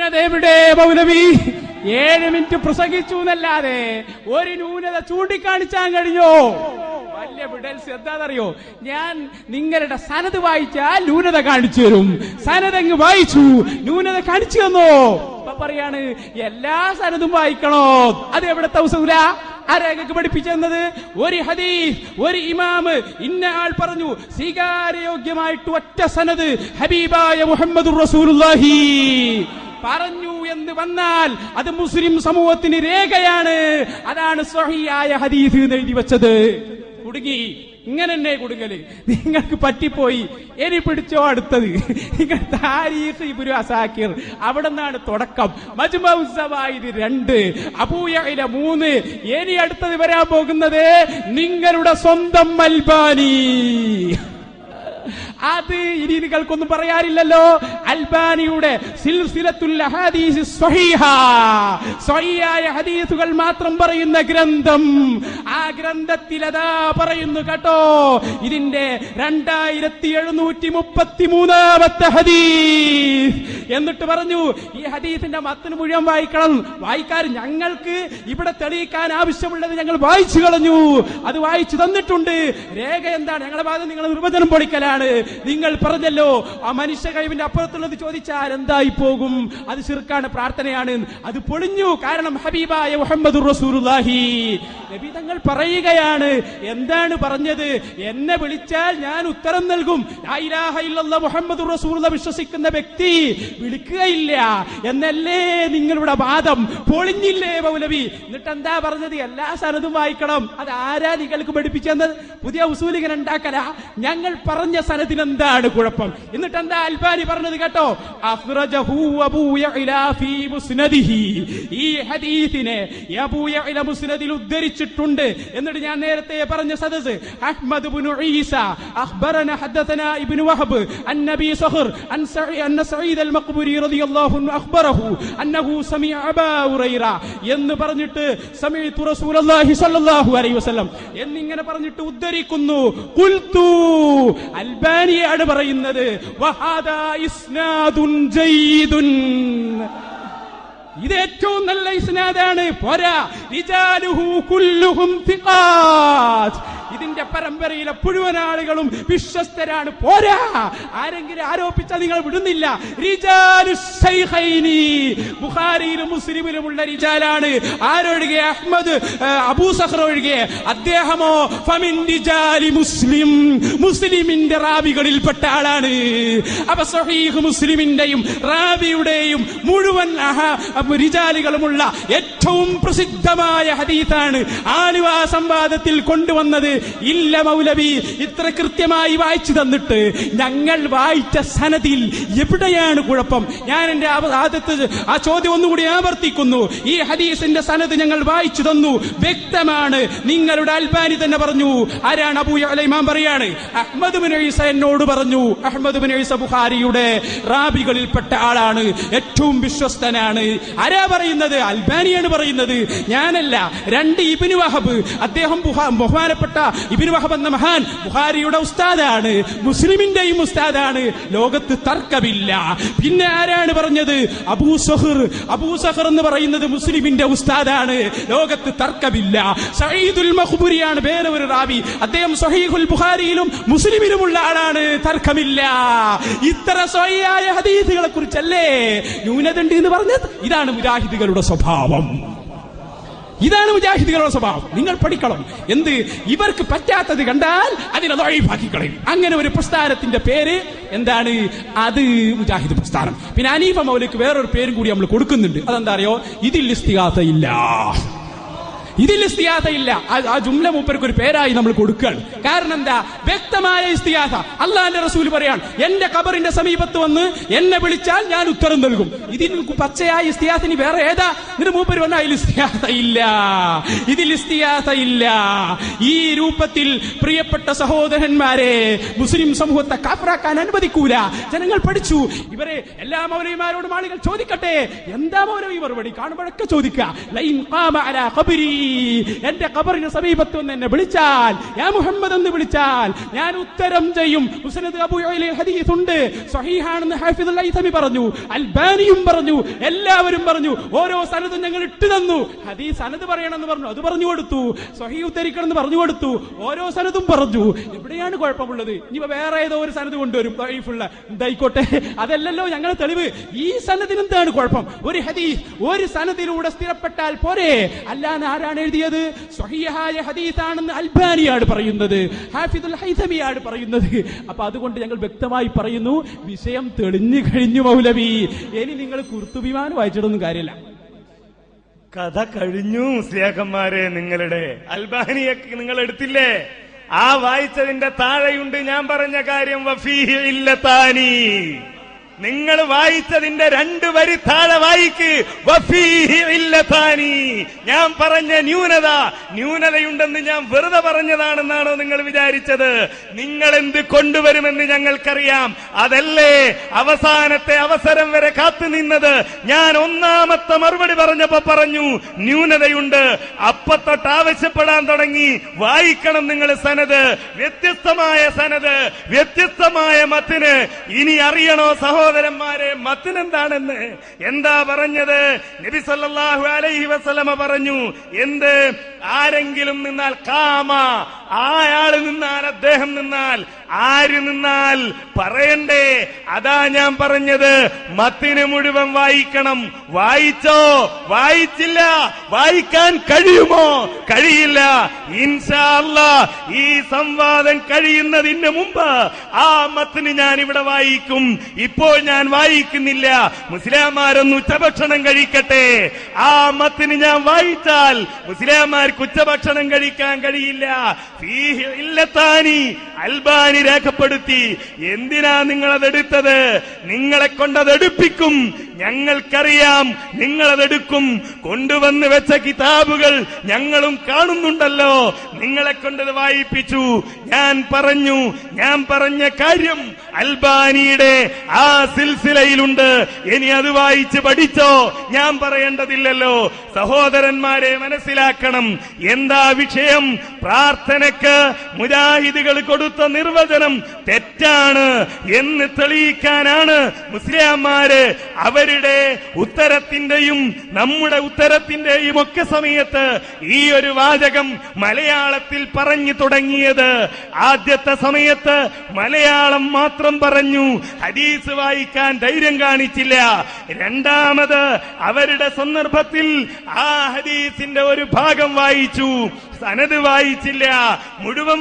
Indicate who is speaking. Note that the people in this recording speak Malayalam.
Speaker 1: അതെവിടെ മൗലവി? 7 മിനിറ്റ് പ്രസംഗിച്ചു എന്നല്ലാതെ ഒരു ന്യൂനത ചൂണ്ടിക്കാണിച്ചാൻ കഴിഞ്ഞോ? വലിയ വിടൽസ് എന്താണെന്നറിയോ? ഞാൻ നിങ്ങളുടെ സനത് വായിച്ചാൽ ന്യൂനത കാണിച്ചു തരും. സനതങ്ങ് വായിച്ചു, ന്യൂനത കാണിച്ചു തന്നോ? അപ്പൊ പറയാണ് എല്ലാ സനതും വായിക്കണോ? അത് എവിടത്തെ ഉസൂല? ആരൊക്കെ പഠിപ്പിച്ചെന്നത്? ഒരു ഹദീസ്, ഒരു ഇമാമ് ഇന്ന ആൾ പറഞ്ഞു, സ്വീകാര്യോഗ്യമായിട്ട് ഒറ്റ സനത് ഹബീബായ മുഹമ്മദുർ റസൂലുള്ളാഹി പറഞ്ഞു എന്ന് വന്നാൽ അത് മുസ്ലിം സമൂഹത്തിന് രേഖയാണ്. അതാണ് സ്വഹീഹായ ഹദീസ് എന്ന് എഴുതി വെച്ചത്. കുടുങ്ങി. ഇങ്ങനെ തന്നെ കുടുങ്ങല്. നിങ്ങൾക്ക് പറ്റിപ്പോയി. ഇനി പിടിച്ചോ അടുത്തത്. നിങ്ങൾ താരീഖ് ഇബ്നു അസാക്കിർ, അവിടെ നിന്നാണ് തുടക്കം. മജ്മഉ സവായിദ് 2, അബൂ യഅല 3. ഇനി അടുത്തത് വരാൻ പോകുന്നത് നിങ്ങളുടെ സ്വന്തം അൽബാനി. അത് ഇനി നിങ്ങൾക്കൊന്നും പറയാനില്ലല്ലോ. അൽബാനിയുടെ സിൽസിലത്തുൽ അഹാദീസ് സ്വഹീഹ, സ്വഹീഹായ ഹദീസുകൾ മാത്രം പറയുന്ന ഗ്രന്ഥം. ആ ഗ്രന്ഥത്തിൽ അതാ പറയുന്നു കേട്ടോ, ഇതിന്റെ 2733ാമത്തെ ഹദീസ്. എന്നിട്ട് പറഞ്ഞു ഈ ഹദീസിന്റെ മത്തന് മുഴുവൻ വായിക്കണം. വായിക്കാൻ ഞങ്ങൾക്ക് ഇവിടെ തെളിയിക്കാൻ ആവശ്യമുള്ളത് ഞങ്ങൾ വായിച്ചു കളഞ്ഞു. അത് വായിച്ചു തന്നിട്ടുണ്ട്. രേഖ എന്താണ്? ഞങ്ങളുടെ ഭാഗത്ത് നിങ്ങൾ നിർവചനം പൊളിക്കലാണ്. നിങ്ങൾ പറഞ്ഞല്ലോ ആ മനുഷ്യ കഴിവിന്റെ അപ്പുറത്തുള്ളത് ചോദിച്ചാൽ എന്തായി പോകും? അത് ശിർക്കാണ്, പ്രാർത്ഥനയാണ്. അത് പൊളിഞ്ഞു. കാരണം ഹബീബായ മുഹമ്മദുർ റസൂലുള്ളാഹി നബി തങ്ങൾ പറയുകയാണ്. എന്താണ് പറഞ്ഞത്? എന്നെ വിളിച്ചാൽ ഞാൻ ഉത്തരം നൽകും. ലാ ഇലാഹ ഇല്ലല്ലാഹ് മുഹമ്മദുർ റസൂലുള്ളാഹി വിശ്വസിക്കുന്ന വ്യക്തി വിളിക്കുകയില്ല എന്നല്ലേ നിങ്ങളുടെ വാദം? പൊളിഞ്ഞില്ലേ മൗലവി? എന്നിട്ട് എന്താ പറഞ്ഞത്? എല്ലാ സനദും വായിക്കണം. അത് ആരാ നിങ്ങൾക്ക് പഠിപ്പിച്ചെന്നത്? പുതിയ ഉസൂലികൾ ഉണ്ടാക്കല. ഞങ്ങൾ പറഞ്ഞ സനദിന് എന്താണ് കുഴപ്പം? എന്നിട്ട് എന്താ അൽബാനി പറഞ്ഞത് കേട്ടോ? അഖ്റജഹു അബൂ യഅല ഫീ മുസ്നദിഹി. ഈ ഹദീസിനെ അബൂ യഅല മുസ്നദിൽ ഉദ്ധരിച്ചിട്ടുണ്ട്. എന്നിട്ട് ഞാൻ നേരത്തെ പറഞ്ഞ സദസ് അഹ്മദ് ഇബ്നു ഈസ അഖ്ബറന ഹദതനാ ഇബ്നു വഹബ് അൻ നബി സഖർ അൻ സഈദ് അൽ മഖ്ബൂരി റളിയല്ലാഹു അൻഹു അഖ്ബറഹു അന്നഹു സമിഅ അബൂ ഹുറൈറ എന്ന് പറഞ്ഞിട്ട് സമീഅതു റസൂലുള്ളാഹി സ്വല്ലല്ലാഹു അലൈഹി വസല്ലം എന്നിങ്ങനെ പറഞ്ഞിട്ട് ഉദ്ധരിക്കുന്നു. ഖുൽതു അൽബാനിയാണ് പറയുന്നത്. വഹാദാ ഇസ്നാദുൻ ജയ്യിദുൻ. ഇത് ഏറ്റവും നല്ല ഇസ്നാദാണ്. പോരാ, റിജാലുഹു കുല്ലുഹും തിഖാത്ത്. ഇതിന്റെ പരമ്പരയിലെ മുഴുവൻ ആളുകളും വിശ്വസ്തരാണ്. പോരാ, ആരെങ്കിലും ആരോപിച്ചാൽ നിങ്ങൾ വിടുന്നില്ല. റിജാലു ശൈഖൈനി, ബുഖാരിയിലും മുസ്ലിമിലുമുള്ള റിജാലാണ്. ആരൊഴികെ? അഹ്മദ് അബൂ സഖർ ഒഴികെ. അദ്ദേഹമോ ഫമിൻ റിജാലി മുസ്ലിം, മുസ്ലിമിന്റെ റാവികളിൽപ്പെട്ട ആളാണ്. അപ്പൊ സ്വഹീഹ് മുസ്ലിമിന്റെയും റാവിയുടെയും മുഴുവൻ റിജാലുകളുമുള്ള ഏറ്റവും പ്രസിദ്ധമായ ഹദീസാണ് ആലുവ സംവാദത്തിൽ കൊണ്ടുവന്നത്. ഇല്ല മൗലവി, ഇത്ര കൃത്യമായി വായിച്ചു തന്നിട്ട് ഞങ്ങൾ വായിച്ച സനദിൽ എവിടെയാണ് കുഴപ്പം? ഞാൻ എന്റെ ആദ്യത്തെ ആ ചോദ്യം ഒന്നുകൂടി ആവർത്തിക്കുന്നു. ഈ ഹദീസിന്റെ സനദ് ഞങ്ങൾ വായിച്ചു തന്നു, വ്യക്തമാണ്. നിങ്ങളുടെ അൽബാനി തന്നെ പറഞ്ഞു. ആരാണ്? അബൂ യഅല ഇമാം പറയാണ്. അഹ്മദ് ഇബ്നു ഈസ എന്നോട് പറഞ്ഞു. അഹ്മദ് ഇബ്നു ഈസ ബുഖാരിയുടെ റാബികളിൽപ്പെട്ട ആളാണ്, ഏറ്റവും വിശ്വസ്തനാണ്. ആരാ പറയുന്നത്? അൽബാനിയാണ് പറയുന്നത്, ഞാനല്ല. 2 ഇബ്നു വഹബ്, അദ്ദേഹം ബഹുമാനപ്പെട്ട ഇബ്നു വഹബ് എന്ന മഹാൻ ബുഖാരിയുടെ ഉസ്താദാണ്, മുസ്ലിമിന്റെയും ഉസ്താദാണ്. ലോകത്ത് തർക്കമില്ല. പിന്നെ ആരാണ് പറഞ്ഞത്? അബൂ സഖർ. അബൂ സഖർ എന്ന് പറയുന്നത് മുസ്ലിമിന്റെ ഉസ്താദാണ്, ലോകത്ത് തർക്കമില്ല. സഈദുൽ മഖ്ബൂരിയാണ് വേറെ ഒരു റാവി. അദ്ദേഹം സ്വഹീഹുൽ ബുഖാരിയിലും മുസ്ലിമിലുമുള്ള ആളാണ്, തർക്കമില്ല. ഇത്ര സ്വഹീഹായ ഹദീസുകളെ കുറിച്ചല്ലേ ന്യൂനതയുണ്ട് എന്ന് പറഞ്ഞത്? ഇതാണ് മുജാഹിദുകളുടെ സ്വഭാവം. ഇതാണ് മുജാഹിദുകളുടെ സ്വഭാവം. നിങ്ങൾ പഠിക്കണം. എന്ത്? ഇവർക്ക് പറ്റാത്തത് കണ്ടാൽ അതിനെ ദഈഫാക്കി കളയും. അങ്ങനെ ഒരു പ്രസ്ഥാനത്തിന്റെ പേര് എന്താണ്? അത് മുജാഹിദ് പ്രസ്ഥാനം. പിന്നെ ഹനീഫ മൗലവിക്ക് വേറൊരു പേരും കൂടി നമ്മൾ കൊടുക്കുന്നുണ്ട്. അതെന്താ അറിയോ? ഇതിൽ ഇസ്തിഗാസയില്ല. ഇതിൽ ഇസ്തിഗാസയില്ല. ആ ജുംല മൂപ്പർക്ക് ഒരു പേരായി നമ്മൾ കൊടുക്കുകയാണ്. കാരണം എന്താ? വ്യക്തമായ ഇസ്തിഗാസ. അല്ലാഹുവിന്റെ റസൂൽ പറയാണ്, എന്റെ ഖബറിന്റെ സമീപത്ത് വന്ന് എന്നെ വിളിച്ചാൽ ഞാൻ ഉത്തരം നൽകും. ഇതിന് പച്ചയായ ഇസ്തിഗാസ ഇനി വേറെ ഏതാ? ഇതിന് മൂപ്പര് പറഞ്ഞാൽ അതിൽ ഇസ്തിഗാസ ഇല്ല. ഇതിൽ ഇസ്തിഗാസ ഇല്ല. ഈ രൂപത്തിൽ പ്രിയപ്പെട്ട സഹോദരന്മാരെ, മുസ്ലിം സമൂഹത്തെ കാഫറാക്കാൻ അനുവദിക്കൂല. ജനങ്ങൾ പഠിച്ചു. ഇവരെ എല്ലാ മൗലവിമാരോടും ആളുകൾ ചോദിക്കട്ടെ, എന്താ മൗലവി മറുപടി? കാണുമ്പോഴൊക്കെ ചോദിക്കുക. ലൈൻ ഖാമ അലാ ഖബരി എന്റെ ഖബറിന് സമീപത്ത് വന്ന് എന്നെ വിളിച്ചാൽ, യാ മുഹമ്മദ് എന്ന് വിളിച്ചാൽ ഞാൻ ഉത്തരം ചെയ്യും. മുസ്നദ് അബൂ യഅലയിൽ ഹദീസ് ഉണ്ട്, സ്വഹീഹാണെന്ന് ഹാഫിദുൽ ഹൈതമി പറഞ്ഞു, അൽബാനിയും പറഞ്ഞു, എല്ലാവരും പറഞ്ഞു. ഓരോ സനദും ഞങ്ങൾ ഇട്ടു തന്നു. ഹദീസ് സനദ് പറയണമെന്ന് പറഞ്ഞു, അത് പറഞ്ഞു കൊടുത്തു. സ്വഹീഹ് ഉദ്ധരിക്കണം എന്ന് പറഞ്ഞു കൊടുത്തു. ഓരോ സനദും പറഞ്ഞു. എവിടെയാണ് കുഴപ്പമുള്ളത്? ഇനി വേറെ ഏതോ ഒരു സനദ് കൊണ്ടുവരും ദഈഫുള്ള, എന്തായിക്കോട്ടെ, അതല്ലല്ലോ ഞങ്ങൾ തെളിവ്. ഈ സനദിന് എന്താണ് കുഴപ്പം? ഒരു ഹദീസ് ഒരു സനദിലൂടെ സ്ഥിരപ്പെട്ടാൽ പോരെ. അല്ലാതെ ആരാണ് എഴുതിയത്? സ്വഹീഹായ ഹദീസാണെന്ന് അൽബാനിയാണ് പറയുന്നത്, ഹാഫിദുൽ ഹൈതമിയാണ് പറയുന്നത്. അപ്പൊ അതുകൊണ്ട് ഞങ്ങൾ വ്യക്തമായി പറയുന്നു, വിഷയം തെളിഞ്ഞു കഴിഞ്ഞു മൗലവി. ഇനി നിങ്ങൾ ഖുർത്തുബിമാൻ വായിച്ചിട്ടൊന്നും കാര്യമില്ല.
Speaker 2: കഥ കഴിഞ്ഞു മുസ്ലിയാക്കന്മാരെ. നിങ്ങളുടെ അൽബാനിയെ നിങ്ങൾ എടുത്തില്ലേ? ആ വായിച്ചതിന്റെ താഴെയുണ്ട് ഞാൻ പറഞ്ഞ കാര്യം, വഫീഹി ഇല്ലതാനി. നിങ്ങൾ വായിച്ചതിന്റെ 2 വരി താഴെ വായിക്ക്, വഫീഹി ഇല്ലതാനി. ഞാൻ പറഞ്ഞ ന്യൂനതയുണ്ടെന്ന് ഞാൻ വെറുതെ പറഞ്ഞതാണെന്നാണോ നിങ്ങൾ വിചാരിച്ചത്? നിങ്ങൾ എന്ത് കൊണ്ടുവരുമെന്ന് ഞങ്ങൾക്കറിയാം. അതല്ലേ അവസാനത്തെ അവസരം വരെ കാത്തുനിന്നത്. ഞാൻ 1ാമത്തെ മറുപടി പറഞ്ഞപ്പോ പറഞ്ഞു ന്യൂനതയുണ്ട്. അപ്പത്തൊട്ട് ആവശ്യപ്പെടാൻ തുടങ്ങി, വായിക്കണം നിങ്ങൾ സനദ്, വ്യത്യസ്തമായ സനദ്, വ്യത്യസ്തമായ മത്തിന്. ഇനി അറിയണോ സഹോദരന്മാരെ മത്തിനെന്താണെന്ന്? എന്താ പറഞ്ഞത്? നബി സല്ലല്ലാഹു അലൈഹി വസല്ലമ പറഞ്ഞു, എന്ത്? ആരെങ്കിലും നിന്നാൽ കാമ, ആയാള് നിന്നാൽ, അദ്ദേഹം നിന്നാൽ, ആര് നിന്നാൽ പറയണ്ടേ? അതാ ഞാൻ പറഞ്ഞത്, മത്തിന് മുഴുവൻ വായിക്കണം. വായിച്ചോ? വായിച്ചില്ല. വായിക്കാൻ കഴിയുമോ? കഴിയില്ല. ഇൻഷാ അല്ലാഹ് ഈ സംവാദം കഴിയുന്നതിന് മുമ്പ് ആ മത്തിന് ഞാൻ ഇവിടെ വായിക്കും. ഇപ്പോൾ ഞാൻ വായിക്കുന്നില്ല. മുസ്ലിംമാരൊന്ന് ഉച്ചഭക്ഷണം കഴിക്കട്ടെ. ആ മത്തിന് ഞാൻ വായിച്ചാൽ മുസ്ലിംമാർക്ക് ഉച്ചഭക്ഷണം കഴിക്കാൻ കഴിയില്ല. ഫീഹി ഇല്ലതാനി അൽബാനി രേഖപ്പെടുത്തി. എന്തിനാ നിങ്ങളതെടുത്തത്? നിങ്ങളെ കൊണ്ടതെടുപ്പിക്കും. ഞങ്ങൾക്കറിയാം നിങ്ങളതെടുക്കും. കൊണ്ടുവന്ന് വെച്ച കിതാബുകൾ ഞങ്ങളും കാണുന്നുണ്ടല്ലോ. നിങ്ങളെ കൊണ്ടത് വായിപ്പിച്ചു. ഞാൻ പറഞ്ഞ കാര്യം അൽബാനിയുടെ ആ സിൽസിലയിലുണ്ട്. ഇനി അത് വായിച്ച് പഠിച്ചോ? ഞാൻ പറയേണ്ടതില്ലല്ലോ. സഹോദരന്മാരെ മനസ്സിലാക്കണം. എന്താ വിഷയം? പ്രാർത്ഥനയ്ക്ക് മുജാഹിദുകൾ കൊടുത്ത നിർവചനം തെറ്റാണ് എന്ന് തെളിയിക്കാനാണ് മുസ്ലിംമാര് അവരുടെ ഉത്തരത്തിന്റെയും നമ്മുടെ ഉത്തരത്തിന്റെയും ഒക്കെ സമയത്ത് ഈ ഒരു വാചകം മലയാളത്തിൽ പറഞ്ഞു തുടങ്ങിയത്. ആദ്യത്തെ സമയത്ത് മലയാളം മാത്രം പറഞ്ഞു, ഹദീസ് വായിക്കാൻ ധൈര്യം കാണിച്ചില്ല. രണ്ടാമത് അവരുടെ സന്ദർഭത്തിൽ ആ ഹദീസിന്റെ ഒരു ഭാഗം വായിച്ചു, സനദ് വായിച്ചില്ല. മുഴുവൻ